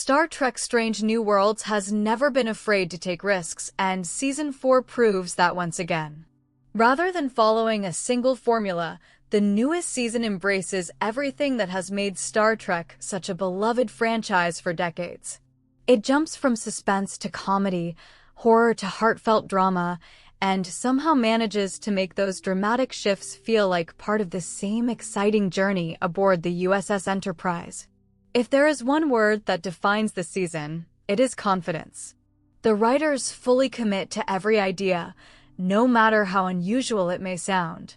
Star Trek Strange New Worlds has never been afraid to take risks, and Season 4 proves that once again. Rather than following a single formula, the newest season embraces everything that has made Star Trek such a beloved franchise for decades. It jumps from suspense to comedy, horror to heartfelt drama, and somehow manages to make those dramatic shifts feel like part of the same exciting journey aboard the USS Enterprise. If there is one word that defines the season, it is confidence. The writers fully commit to every idea, no matter how unusual it may sound.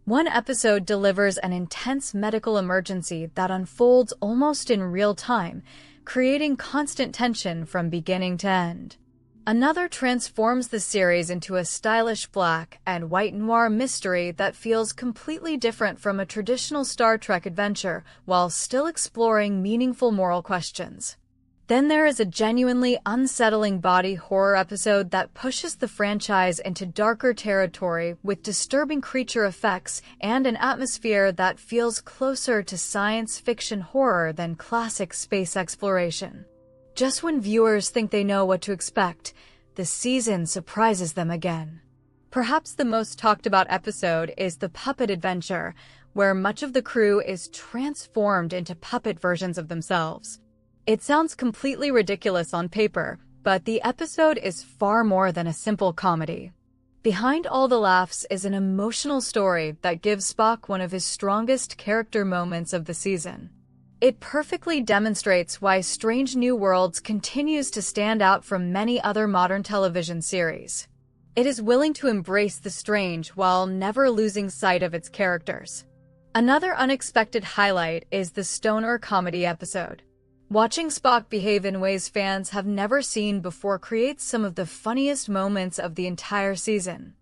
One episode delivers an intense medical emergency that unfolds almost in real time, creating constant tension from beginning to end. Another transforms the series into a stylish black and white noir mystery that feels completely different from a traditional Star Trek adventure while still exploring meaningful moral questions. Then there is a genuinely unsettling body horror episode that pushes the franchise into darker territory with disturbing creature effects and an atmosphere that feels closer to science fiction horror than classic space exploration. Just when viewers think they know what to expect, the season surprises them again. Perhaps the most talked about episode is the puppet adventure, where much of the crew is transformed into puppet versions of themselves. It sounds completely ridiculous on paper, but the episode is far more than a simple comedy. Behind all the laughs is an emotional story that gives Spock one of his strongest character moments of the season. It perfectly demonstrates why Strange New Worlds continues to stand out from many other modern television series. It is willing to embrace the strange while never losing sight of its characters. Another unexpected highlight is the stoner comedy episode. Watching Spock behave in ways fans have never seen before creates some of the funniest moments of the entire season.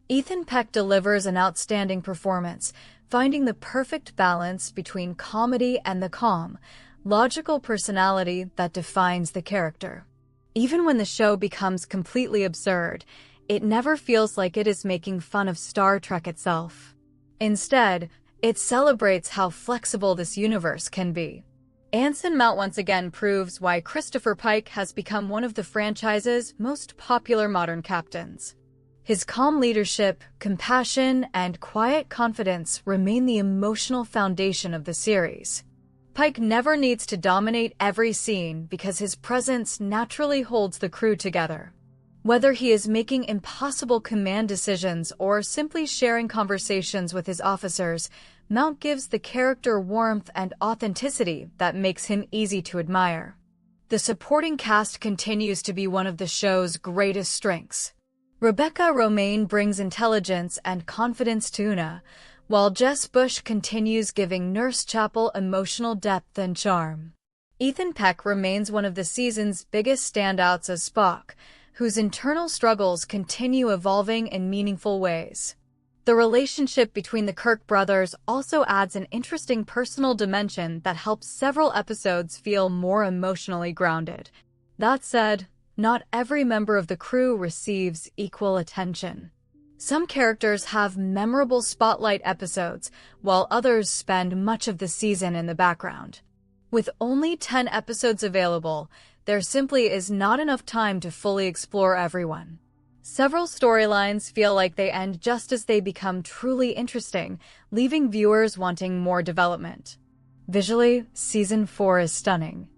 Ethan Peck delivers an outstanding performance, finding the perfect balance between comedy and the calm, logical personality that defines the character. Even when the show becomes completely absurd, it never feels like it is making fun of Star Trek itself. Instead, it celebrates how flexible this universe can be. Anson Mount once again proves why Christopher Pike has become one of the franchise's most popular modern captains. His calm leadership, compassion, and quiet confidence remain the emotional foundation of the series. Pike never needs to dominate every scene because his presence naturally holds the crew together. Whether he is making impossible command decisions or simply sharing conversations with his officers, Mount gives the character warmth and authenticity that makes him easy to admire. The supporting cast continues to be one of the show's greatest strengths. Rebecca Romijn brings intelligence and confidence to Una, while Jess Bush continues giving Nurse Chapel emotional depth and charm. Ethan Peck remains one of the season's biggest standouts as Spock, whose internal struggles continue evolving in meaningful ways. The relationship between the Kirk brothers also adds an interesting personal dimension that helps several episodes feel more emotionally grounded. That said, not every member of the crew receives equal attention. Some characters have memorable spotlight episodes, while others spend much of the season in the background. With only 10 episodes available, there simply is not enough time to fully explore everyone. Several storylines feel like they end just as they become truly interesting, leaving viewers wanting more development. Visually, Season 4 is stunning.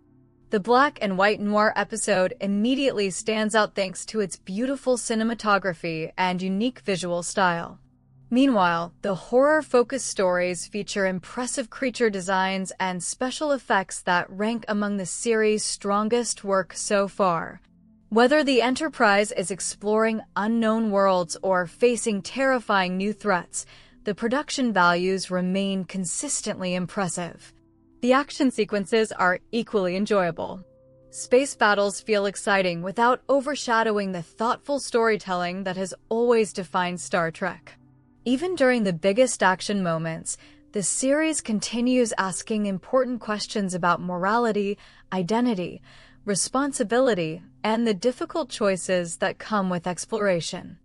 The black and white noir episode immediately stands out thanks to its beautiful cinematography and unique visual style. Meanwhile, the horror-focused stories feature impressive creature designs and special effects that rank among the series' strongest work so far. Whether the Enterprise is exploring unknown worlds or facing terrifying new threats, the production values remain consistently impressive. The action sequences are equally enjoyable. Space battles feel exciting without overshadowing the thoughtful storytelling that has always defined Star Trek. Even during the biggest action moments, the series continues asking important questions about morality, identity, responsibility, and the difficult choices that come with exploration.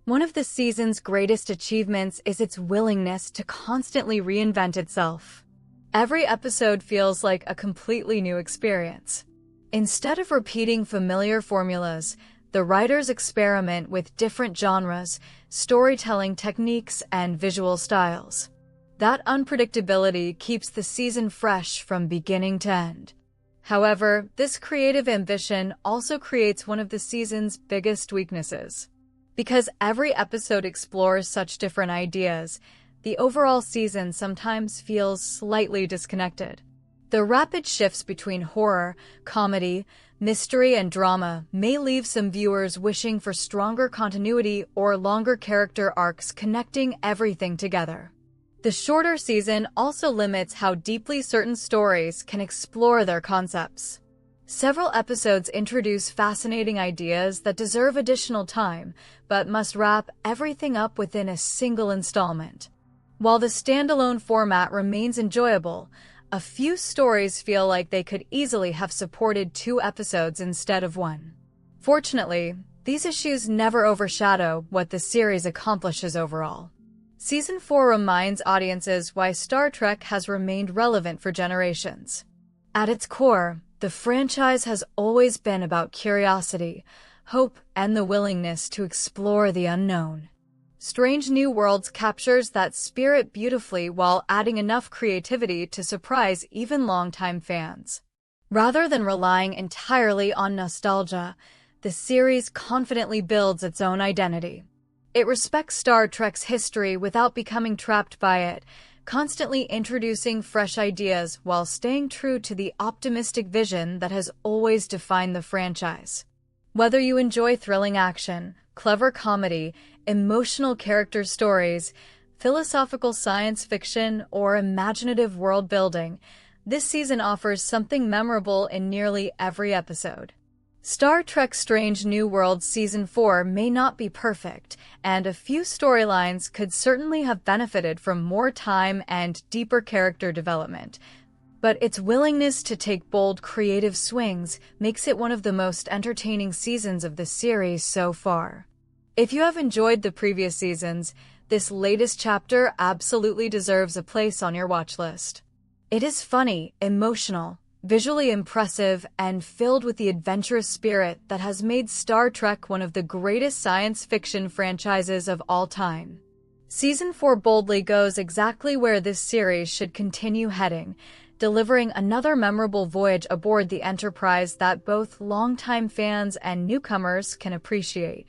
One of the season's greatest achievements is its willingness to constantly reinvent itself. Every episode feels like a completely new experience. Instead of repeating familiar formulas, the writers experiment with different genres, storytelling techniques, and visual styles. That unpredictability keeps the season fresh from beginning to end. However, this creative ambition also creates one of the season's biggest weaknesses. Because every episode explores such different ideas, the overall season sometimes feels slightly disconnected. The rapid shifts between horror, comedy, mystery, and drama may leave some viewers wishing for stronger continuity or longer character arcs connecting everything together. The shorter season also limits how deeply certain stories can explore their concepts. Several episodes introduce fascinating ideas that deserve additional time, but must wrap everything up within a single installment. While the standalone format remains enjoyable, a few stories feel like they could easily have supported 2 episodes instead of 1. Fortunately, these issues never overshadow what the series accomplishes overall. Season 4 reminds audiences why Star Trek has remained relevant for generations. At its core, the franchise has always been about curiosity, hope, and the willingness to explore the unknown. Strange New Worlds captures that spirit beautifully while adding enough creativity to surprise even longtime fans. Rather than relying entirely on nostalgia, the series confidently builds its own identity. It respects Star Trek's history without becoming trapped by it, constantly introducing fresh ideas while staying true to the optimistic vision that has always defined the franchise. Whether you enjoy thrilling action, clever comedy, emotional character stories, philosophical science fiction, or imaginative world building, this season offers something memorable in nearly every episode. Star Trek Strange New Worlds Season 4 may not be perfect, and a few storylines could certainly have benefited from more time and deeper character development. But its willingness to take bold, creative swings makes it one of the most entertaining seasons of the series so far. If you have enjoyed the previous seasons, this latest chapter absolutely deserves a place on your watch list. It is funny, emotional, visually impressive, and filled with the adventurous spirit that has made Star Trek one of the greatest science fiction franchises of all time. Season 4 boldly goes exactly where this series should continue heading, delivering another memorable voyage aboard the Enterprise that both longtime fans and newcomers can appreciate.